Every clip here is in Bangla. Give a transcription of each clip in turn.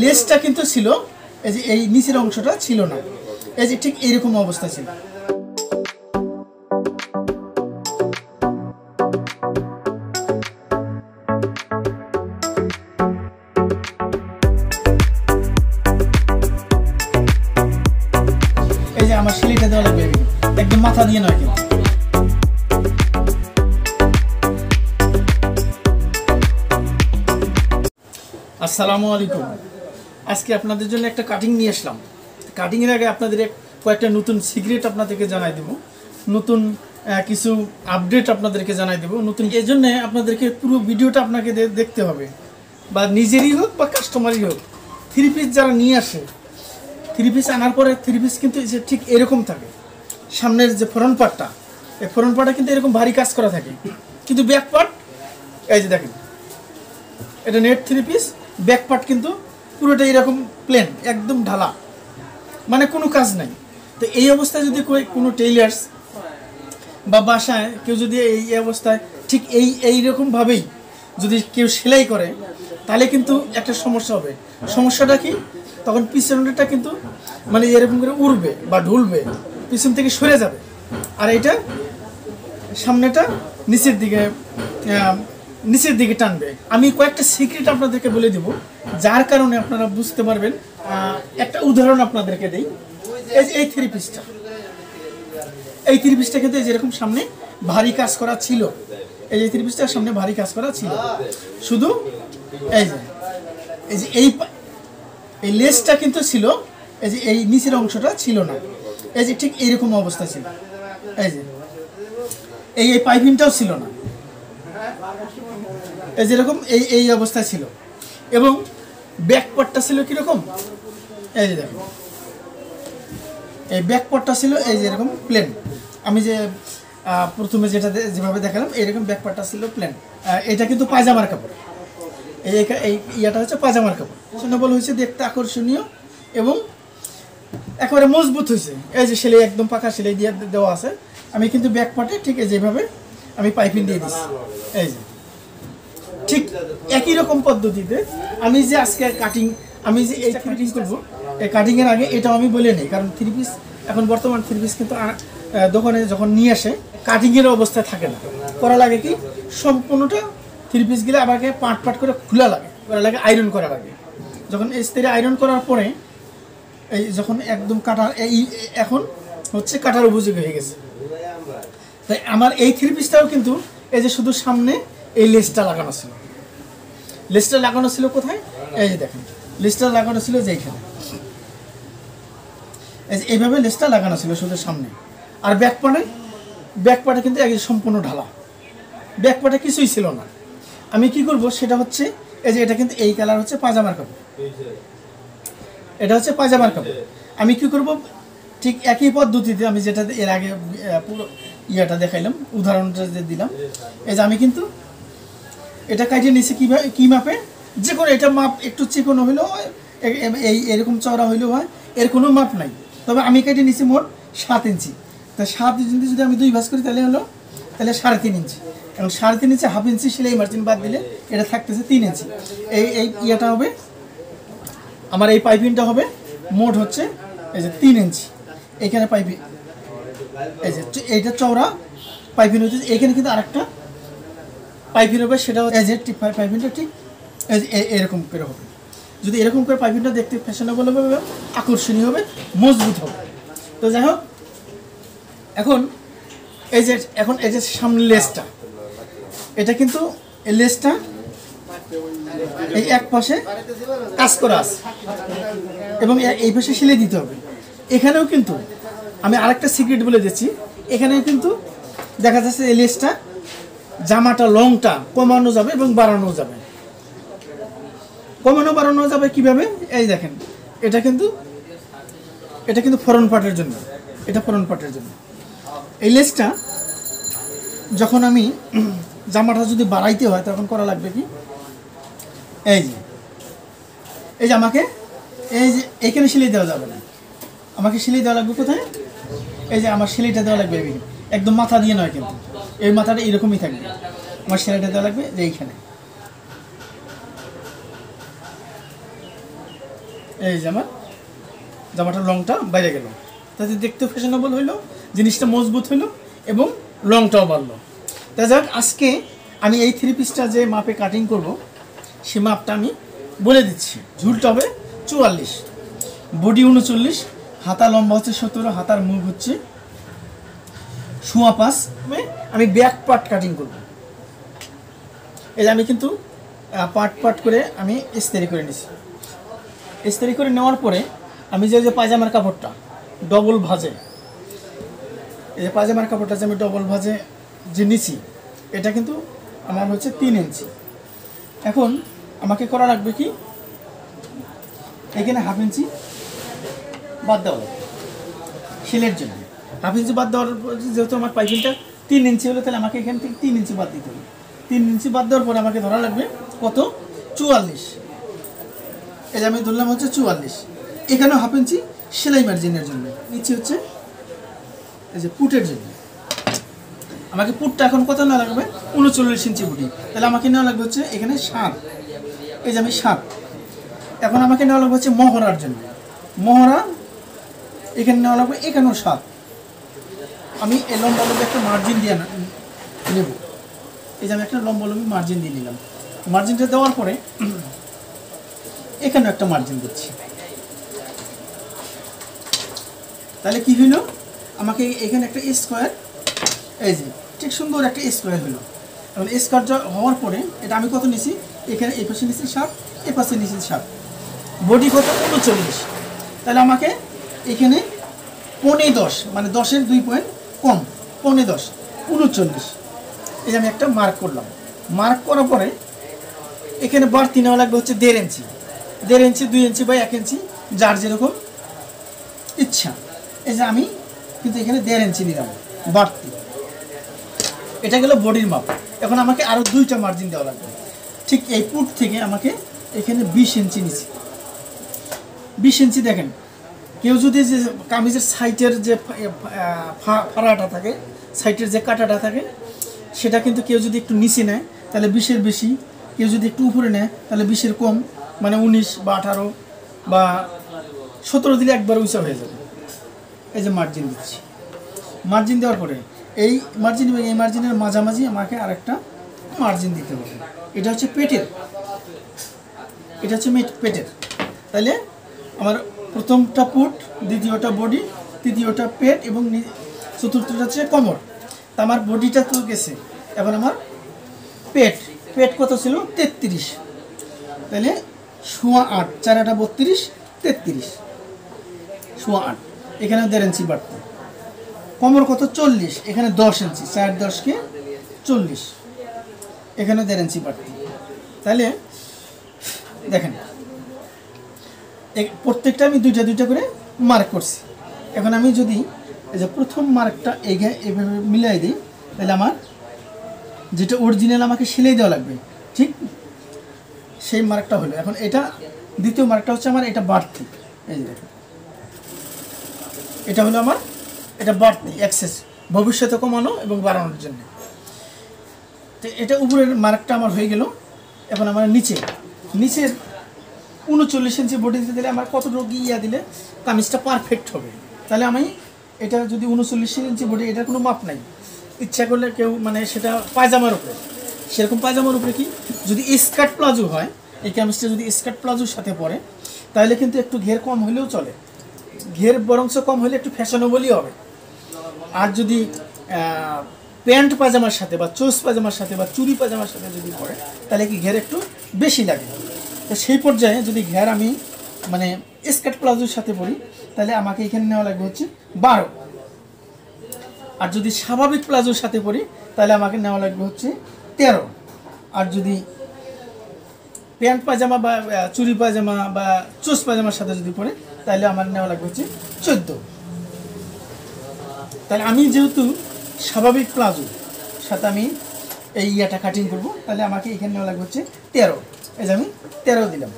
লেসটা কিন্তু ছিল, এই যে এই নিচের অংশটা ছিল না, এই যে ঠিক এইরকম অবস্থা ছিল। এই যে আমার সিলিটা দেওয়া লাগবে একদম মাথা দিয়ে নয় কিন্তু। আসসালামু আলাইকুম। আজকে আপনাদের জন্য একটা কাটিং নিয়ে আসলাম। কাটিংয়ের আগে আপনাদের কয়েকটা নতুন সিক্রেট আপনাদেরকে জানাই দেব, নতুন কিছু আপডেট আপনাদেরকে জানাই দেব নতুন। এই জন্যে আপনাদেরকে পুরো ভিডিওটা আপনাকে দেখতে হবে, বা নিজেরই হোক বা কাস্টমারই হোক। থ্রি পিস যারা নিয়ে আসে, থ্রি পিস আনার পরে থ্রি পিস কিন্তু ঠিক এরকম থাকে। সামনের যে ফ্রন্ট পার্টটা, এই ফ্রন্ট পার্টটা কিন্তু এরকম ভারী কাজ করা থাকে, কিন্তু ব্যাক পার্ট এই যে দেখেন, এটা net three piece, back part কিন্তু পুরোটা এরকম প্লেন, একদম ঢালা, মানে কোনো কাজ নাই। তো এই অবস্থায় যদি কোনো টেইলার্স বা বাসায় কেউ যদি এই অবস্থায় ঠিক এইরকমভাবেই যদি কেউ সেলাই করে, তাহলে কিন্তু একটা সমস্যা হবে। সমস্যাটা কি? তখন পিছনটা কিন্তু মানে এরকম করে উড়বে বা ঢুলবে, পিছন থেকে সরে যাবে, আর এটা সামনেটা নিচের দিকে টানবে। আমি কয়েকটা সিক্রেট আপনাদেরকে বলে দিব, যার কারণে আপনারা বুঝতে পারবেন। একটা উদাহরণ আপনাদেরকে দিই। এই থ্রি পিসটা কিন্তু যেরকম সামনে ভারী কাজ করা ছিল, এই যে থ্রি পিসটার সামনে ভারী কাজ করা ছিল, শুধু এই যে এই লেসটা কিন্তু ছিল, এই যে এই নিচের অংশটা ছিল না, এই যে ঠিক এইরকম অবস্থা ছিল। এই যে এই পাইপিংটাও ছিল না, এই যেরকম এই অবস্থায় ছিল। এবং ব্যাক পার্টটা ছিল কীরকম, এই যে দেখুন, এই ব্যাক পার্টটা ছিল এই যেরকম প্লেন। আমি যে প্রথমে যেভাবে দেখালাম, এইরকম ব্যাক পার্টটা ছিল প্লেন। এটা কিন্তু পায়জামার কাপড়, এই ইয়াটা হচ্ছে পায়জামার কাপড়। সুন্দর হয়েছে, দেখতে আকর্ষণীয় এবং একেবারে মজবুত হয়েছে। এই যে সেলাই একদম পাকা সেলাই দিয়ে দেওয়া আছে। আমি কিন্তু ব্যাক পার্টে ঠিক যেভাবে আমি পাইপিং দিয়ে দিচ্ছি, এই যে ঠিক একই রকম পদ্ধতিতে আমি যে আজকে আমি যে এই কাটিং করবো, এই কাটিংয়ের আগে এটাও আমি বলে নিই। কারণ থ্রি পিস এখন বর্তমান থ্রি পিস কিন্তু দোকানে যখন নিয়ে আসে, কাটিংয়ের অবস্থায় থাকে না। করা লাগে কি, সম্পূর্ণটা থ্রি পিসগুলো আমাকে পাট করে করা লাগে আয়রন করা লাগে। যখন স্তরে আয়রন করার পরে এই যখন একদম কাটার এখন হচ্ছে কাটার উপযোগী হয়ে গেছে। তাই আমার এই থ্রি পিসটাও কিন্তু এই যে শুধু সামনে এই লেসটা লাগানো ছিল। লেসটা লাগানো ছিল কোথায়? এই যে দেখেন, লেসটা লাগানো ছিল যে এইখানে, এই যে এইভাবে লেসটা লাগানো ছিল শুধু সামনে। আর ব্যাক পার্টে কিন্তু একদম সম্পূর্ণ ঢালা, ব্যাক পার্টে কিছুই ছিল না। আমি কি করব সেটা হচ্ছে, এই যে এটা কিন্তু এই কালার হচ্ছে পায়জামার কাপড়, এটা হচ্ছে পায়জামার কাপড়। আমি কি করব, ঠিক একই পদ্ধতিতে আমি যেটা এর আগে পুরো ইয়াটা দেখাইলাম, উদাহরণটা যে দিলাম, এই যে আমি কিন্তু এটা কাটিয়ে নিচ্ছি কী মাপে, যে কোনো এটা মাপ একটু চিকনো হইলেও এরকম চওড়া হইলেও হয়, এর কোনো মাপ নাই। তবে আমি কেটে নিচ্ছি মোট 7 ইঞ্চি। তা 7 ইঞ্চি যদি আমি 2 ভাঁজ করি তাহলে 3.5 ইঞ্চি। এবং 3.5 ইঞ্চি হাফ ইঞ্চি সেলাই মার্জিন বাদ দিলে এটা থাকতেছে 3 ইঞ্চি। এই ইয়েটা হবে আমার, এই পাইপিংটা হবে মোট হচ্ছে এই যে 3 ইঞ্চি। এখানে পাইপিং, এই যে এইটা চওড়া পাইপিং হচ্ছে, এখানে কিন্তু আরেকটা পাইপিং হবে, সেটা হচ্ছে এই যে পাইপিংটা ঠিক এরকম করে হবে। যদি এরকম করে পাইপিংটা দেখতে ফ্যাশনেবল হবে, আকর্ষণীয় হবে, মজবুত হবে। তো যাই হোক, এখন এই যে সামনে লেসটা, এটা কিন্তু এই লেসটা এই এক পাশে কাজ করা আছে এবং এই পাশে সেলাই দিতে হবে। এখানেও কিন্তু আমি আরেকটা সিক্রেট বলে দিচ্ছি, এখানেও কিন্তু দেখা যাচ্ছে এই লেসটা জামাটা লংটা কমানো যাবে এবং বাড়ানো যাবে। বাড়ানো যাবে কিভাবে? এই দেখেন, এটা কিন্তু ফ্রন্ট পার্টের জন্য, এটা ফ্রন্ট পার্টের জন্য। এই লেসটা যখন আমি জামাটা যদি বাড়াইতে হয়, তখন করা লাগবে কি, এই যে আমাকে এই যে এখানে সেলাই দেওয়া যাবে না, আমাকে সেলাই দেওয়া লাগবে কোথায়? এই যে আমার সেলাইটা দেওয়া লাগবে একদম মাথা দিয়ে নয়, কিন্তু এই মাথাটা এরকমই থাকবে। আমার সেলাইটা দেওয়া লাগবে যে এইখানে, এই যে আমার জামাটার লংটা বাইরে গেল, তাতে দেখতে ফ্যাশনেবল হইলো, জিনিসটা মজবুত হইলো এবং লংটাও বাড়লো। তা যাক, আজকে আমি এই 3 পিসটা যে মাপে কাটিং করব সে মাপটা আমি বলে দিচ্ছি। ঝুলটা হবে 44, বডি 39, হাতা লম্বা হচ্ছে 17, হাতার মুখ হচ্ছে 5.25। আমি ব্যাক পার্ট কাটিং করব। এই যে আমি কিন্তু পার্ট পার্ট করে আমি ইস্ত্রি করে নিছি। ইস্ত্রি করে নেওয়ার পরে আমি যে পায়জামার কাপড়টা ডবল ভাজে, এই যে পায়জামার কাপড়টা যে আমি ডবল ভাজে যে নিছি, এটা কিন্তু আমার হচ্ছে 3 ইঞ্চি। এখন আমাকে করা লাগবে কি, এখানে 1/2 ইঞ্চি বাদ দেওয়া লাগবে সেলের জন্য। 1/2 ইঞ্চি বাদ দেওয়ার, যেহেতু আমার পাইপিংটা 3 ইঞ্চি হলো, তাহলে আমাকে এখান থেকে 3 ইঞ্চি বাদ দিতে হবে। 3 ইঞ্চি বাদ দেওয়ার পরে আমাকে ধরা লাগবে কত, 44। এই যে আমি ধরলাম হচ্ছে 44। এখানেও 1/2 ইঞ্চি সেলাই মার্জিনের জন্য নিচে হচ্ছে এই যে পুটের জন্য। আমাকে পুটটা এখন কত নেওয়া লাগবে, 39 ইঞ্চি পুটি, তাহলে আমাকে নেওয়া লাগবে হচ্ছে এখানে 7। এই যে আমি 7। এখন আমাকে নেওয়া লাগবে হচ্ছে মহড়ার জন্য, মহড়া এখানে নেওয়া লাগবে এখানেও 7। আমি এই লম্বালম্বি একটা মার্জিন দিয়ে নেব। এই যে আমি একটা লম্বালম্বি মার্জিন দিয়ে নিলাম। মার্জিনটা দেওয়ার পরে এখানেও একটা মার্জিন দিচ্ছি। তাহলে কি হইল, আমাকে এখানে একটা স্কোয়ার, এই যে ঠিক সুন্দর একটা স্কোয়ার হলো। এবং স্কোয়ার হওয়ার পরে এটা আমি কত নিছি, এখানে এই পাশে নিছি 7, এই পাশে নিছি 7, বডি কত 39। তাহলে আমাকে এখানে 15.10, মানে 10-এর 2 পয়েন্ট কম, 15.10, 39। এই যে আমি একটা মার্ক করলাম। মার্ক করার পরে এখানে বাড়তি নেওয়া লাগবে হচ্ছে 1.5 ইঞ্চি, 1.5 ইঞ্চি, 2 ইঞ্চি বা 1 ইঞ্চি, যার যেরকম ইচ্ছা। এই যে আমি কিন্তু এখানে 1.5 ইঞ্চি নিলাম বাড়তি। এটা গেল বডির মাপ। এখন আমাকে আরও 2টা মার্জিন দেওয়া লাগবে। ঠিক এই পুট থেকে আমাকে এখানে 20 ইঞ্চি নিচ্ছি। 20 ইঞ্চি দেখেন, কেউ যদি যে কামিজের সাইটের যে ফাড়াটা থাকে, সাইটের যে কাটাটা থাকে, সেটা কিন্তু কেউ যদি একটু নিচে নেয় তাহলে 20-এর বেশি, কেউ যদি একটু উপরে নেয় তাহলে 20-এর কম, মানে 19 বা 18 বা 17 দিলে একবার উঁচা হয়ে যাবে। এই যে মার্জিন দিচ্ছি। মার্জিন দেওয়ার পরে এই মার্জিন এবং এই মার্জিনের মাঝামাঝি আমাকে আরেকটা মার্জিন দিতে হবে। এটা হচ্ছে পেটের, এটা হচ্ছে পেটের। তাহলে আমার প্রথমটা পুট, দ্বিতীয়টা বডি, তৃতীয়টা পেট এবং চতুর্থটা হচ্ছে কোমর। তা আমার বডিটা তো গেছে, এখন আমার পেট, পেট কত ছিল 33, তাহলে 8.25, 4 × 8 = 33, 8.25, এখানে 1.5 ইঞ্চি বাড়তি। কোমর কত 40, এখানে 10 ইঞ্চি, 4 × 10 = 40, এখানে 1.5 ইঞ্চি বাড়তি। তাহলে দেখেন প্রত্যেকটা আমি 2টা করে মার্ক করছি। এখন আমি যদি এই যে প্রথম মার্কটা এইভাবে মিলাই দিই, তাহলে আমার যেটা অরিজিনাল আমাকে সেলাই দেওয়া লাগবে, ঠিক সেই মার্কটা হলো। এখন এটা দ্বিতীয় মার্কটা হচ্ছে আমার এটা বাড়তি। এই যে দেখেন, এটা হলো আমার, এটা বাড়তি এক্সেস, ভবিষ্যতে কমানো এবং বাড়ানোর জন্য। তো এটা উপরের মার্কটা আমার হয়ে গেল। এখন আমার নিচের 39 ইঞ্চি বডি দিতে দিলে আমার কতটুকু ইয়া দিলে কামিজটা পারফেক্ট হবে। তাহলে আমি এটা যদি 39 ইঞ্চি বডি, এটার কোনো মাপ নাই, ইচ্ছা করলে কেউ মানে সেটা পায়জামার উপরে, সেরকম পায়জামার উপরে কি যদি স্কার্ট প্লাজো হয়, এই কামিজটা যদি স্কার্ট প্লাজোর সাথে পরে, তাহলে কিন্তু একটু ঘের কম হলেও চলে, ঘের বরংস কম হলে একটু ফ্যাশনেবলই হবে। আর যদি প্যান্ট পায়জামার সাথে বা চোস পায়জামার সাথে বা চুরি পায়জামার সাথে যদি পরে, তাহলে কি ঘের একটু বেশি লাগে। তো সেই পর্যায়ে যদি ঘের আমি মানে স্কার্ট প্লাজোর সাথে পরি, তাহলে আমাকে এখানে নেওয়া লাগবে হচ্ছে 12। আর যদি স্বাভাবিক প্লাজোর সাথে পরি, তাহলে আমাকে নেওয়া লাগবে হচ্ছে 13। আর যদি প্যান্ট পায়জামা বা চুরি পায়জামা বা চোস পায়জামার সাথে যদি পরে, তাহলে আমার নেওয়া লাগবে হচ্ছে 14। তাহলে আমি যেহেতু স্বাভাবিক প্লাজোর সাথে আমি এই ইয়াটা কাটিং করব, তাহলে আমাকে এখানে নেওয়া লাগবে হচ্ছে 13। এই যে আমি 13 দিলাম।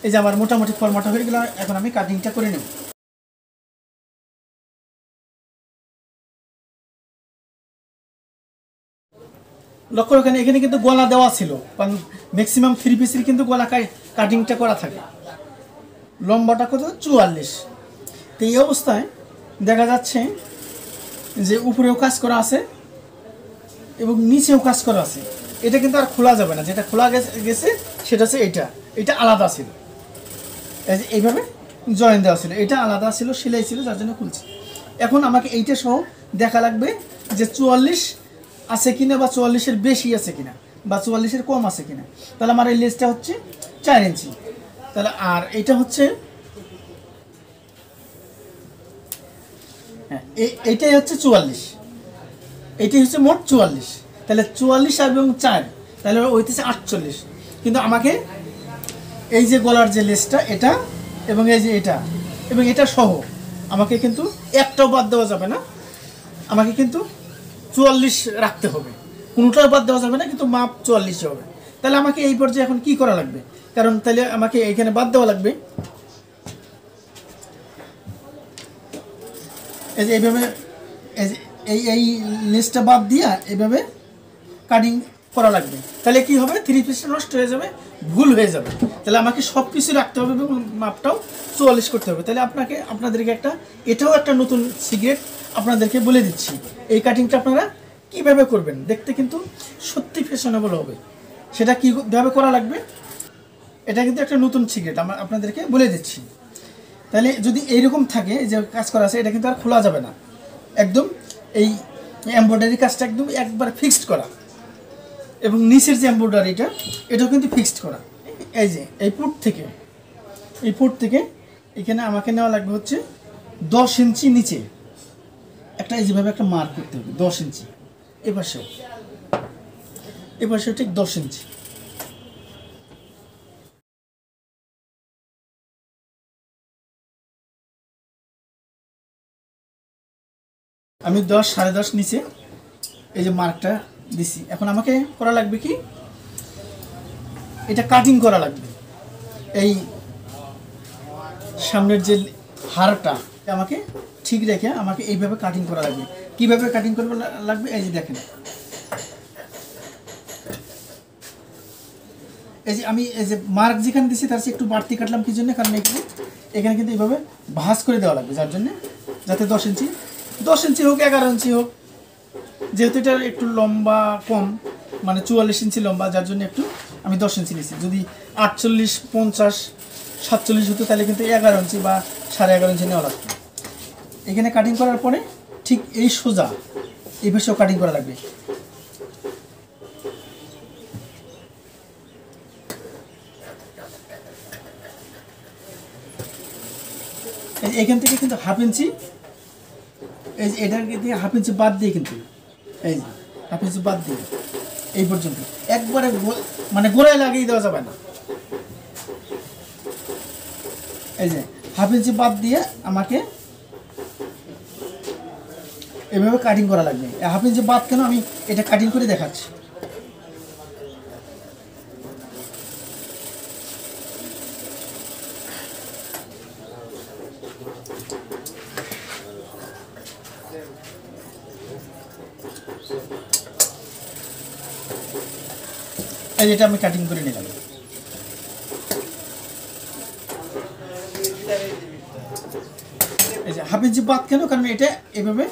এই যে আমার মোটামুটি ফরম্যাট হয়ে গেল। এখন আমি কাটিংটা করে নেব। লক্ষ্য রাখেন এখানে কিন্তু গলা দেওয়া ছিল, কারণ ম্যাক্সিমাম 3 পিসের কিন্তু গলা কাটিংটা করা থাকে। লম্বাটা কত 44। তো এই অবস্থায় দেখা যাচ্ছে যে উপরেও কাজ করা আছে এবং নিচেও কাজ করা আছে। এটা কিন্তু আর খোলা যাবে না, যেটা খোলা গেছে সেটা হচ্ছে এটা আলাদা ছিল, এইভাবে জয়েন দেওয়া ছিল, এটা আলাদা ছিল, সেলাই ছিল, যার জন্য খুলছি। এখন আমাকে এইটা সহ দেখা লাগবে যে 44 আছে কিনা, বা 44-এর বেশি আছে কিনা, বা 44-এর কম আছে কিনা। তাহলে আমার এই লেসটা হচ্ছে 4 ইঞ্চি, তাহলে আর এটা হচ্ছে হ্যাঁ এইটাই হচ্ছে 44, এইটাই হচ্ছে মোট 44। তাহলে 44 এবং 4 তাহলে হইতেছে 48। কিন্তু আমাকে এই যে গলার যে লেসটা এটা এবং এই যে এটা এবং এটা সহ আমাকে কিন্তু একটাও বাদ দেওয়া যাবে না, আমাকে কিন্তু 44 রাখতে হবে, কোনোটাও বাদ দেওয়া যাবে না, কিন্তু মাপ 44 হবে। তাহলে আমাকে এই পর্যায়ে এখন কি করা লাগবে, কারণ তাহলে আমাকে এইখানে বাদ দেওয়া লাগবে, এই যে এইভাবে এই লেসটা বাদ দিয়া এইভাবে কাটিং করা লাগবে। তাহলে কি হবে, 3 পিসটা নষ্ট হয়ে যাবে, ভুল হয়ে যাবে। তাহলে আমাকে সব কিছু রাখতে হবে এবং মাপটাও 44 করতে হবে। তাহলে আপনাদেরকে এটাও একটা নতুন সিক্রেট আপনাদেরকে বলে দিচ্ছি। এই কাটিংটা আপনারা কীভাবে করবেন, দেখতে কিন্তু সত্যি ফ্যাশনেবল হবে। সেটা কীভাবে করা লাগবে, এটা কিন্তু একটা নতুন সিক্রেট আমরা আপনাদেরকে বলে দিচ্ছি। তাহলে যদি এইরকম থাকে যে কাজ করা আছে, এটা কিন্তু আর খোলা যাবে না, একদম এই এমব্রয়ডারি কাজটা একবার ফিক্সড করা, এবং নিচের যে এমব্রয়ডারিটা এটাও কিন্তু ফিক্সড করা। এই যে এই ফুট থেকে এখানে আমাকে নেওয়া লাগবে হচ্ছে 10 ইঞ্চি নিচে একটা এইভাবে একটা মার্ক করতে হবে, 10 ইঞ্চি। এপাশেও ঠিক 10 ইঞ্চি। আমি 10 10.5 নিচে এই যে মার্কটা দিছি। এখন আমাকে করা লাগবে কি, এটা কাটিং করা লাগবে। এই সামনের যে হাড়টা আমাকে ঠিক রেখে আমাকে এইভাবে কাটিং করা লাগবে। কিভাবে কাটিং করবে লাগবে, এই যে দেখেন, এই যে আমি এই যে মার্ক যেখানে দিচ্ছি তার চেয়ে একটু বাড়তি কাটলাম কি জন্য, কারণ এখানে কিন্তু এইভাবে ভাঁজ করে দেওয়া লাগবে, যার জন্য যাতে 10 ইঞ্চি হোক 11 ইঞ্চি হোক, যেহেতু এটা একটু লম্বা কম, মানে 44 ইঞ্চি লম্বা, যার জন্য একটু আমি 10 ইঞ্চি নিচ্ছি। যদি 48, 50, 47 হতো তাহলে কিন্তু 11 ইঞ্চি বা 11.5 ইঞ্চি নেওয়া লাগতো। এখানে কাটিং করার পরে ঠিক এই সোজা এই পাশেও কাটিং করা লাগবে। এখান থেকে কিন্তু 1/2 ইঞ্চি, এই যে এটার থেকে 1/2 ইঞ্চি বাদ দিয়ে, কিন্তু এই যে 1/2 ইঞ্চি বাদ দিয়ে এই পর্যন্ত একবারে মানে গোড়ায় লাগিয়ে দেওয়া যাবে না। এই যে 1/2 ইঞ্চি বাদ দিয়ে আমাকে এভাবে কাটিং করা লাগবে। 1/2 ইঞ্চি বাদ কেন, আমি এটা কাটিং করে দেখাচ্ছি। এই যেটা আমি কাটিং করে নিলাম। এই যে 1/2 ইঞ্চি বাদ কেন, কারণ এটা এভাবে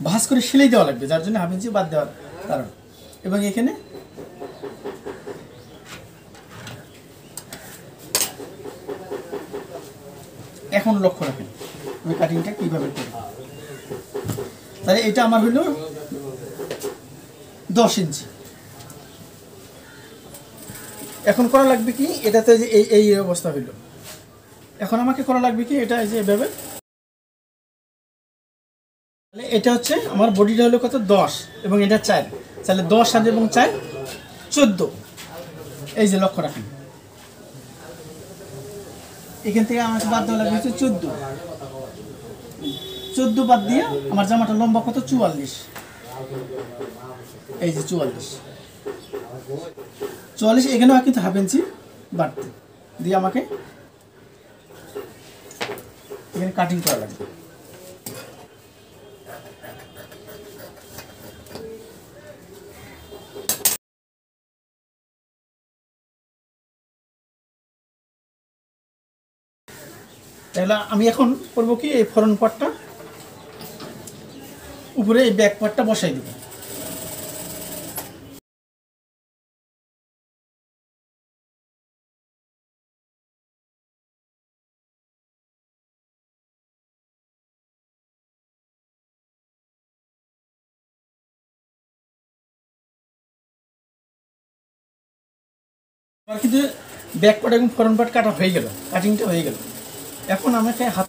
ভাঁজ করে সেলাই দেওয়া লাগবে, যার জন্য 1/2 ইঞ্চি বাদ দেওয়ার কারণ। এবং এখানে এখন লক্ষ্য রাখেন আমি কাটিংটা কিভাবে করি। তাহলে এটা আমার হলো 10 ইঞ্চি। এখন করা লাগবে কি, এটাতে যে এই অবস্থা হইল, এখন আমাকে করা লাগবে কি, এটা এই যে এভাবে, তাহলে এটা হচ্ছে আমার বডিটা হলো কত 10 এবং এটা 4, তাহলে 10 আর এবং 4 14। এই যে লক্ষ্য রাখেন, এখান থেকে আমাকে বাদ দেওয়া লাগবে হচ্ছে 14 বাদ দিয়ে আমার জামাটা লম্বা কত 44। এই যে 44 এখানেও কিন্তু 1/2 ইঞ্চি বাড়তে দিয়ে আমাকে এখানে কাটিং করা লাগবে। তাহলে আমি এখন করবো কি, এই ফ্রন্ট পার্টটা উপরে এই ব্যাক পার্টটা বসাই দেবো। আমার কিন্তু ব্যাক পার্ট এবং ফ্রন্ট পার্ট কাটা হয়ে গেল, কাটিংটা হয়ে গেল। এখন আমাকে হাত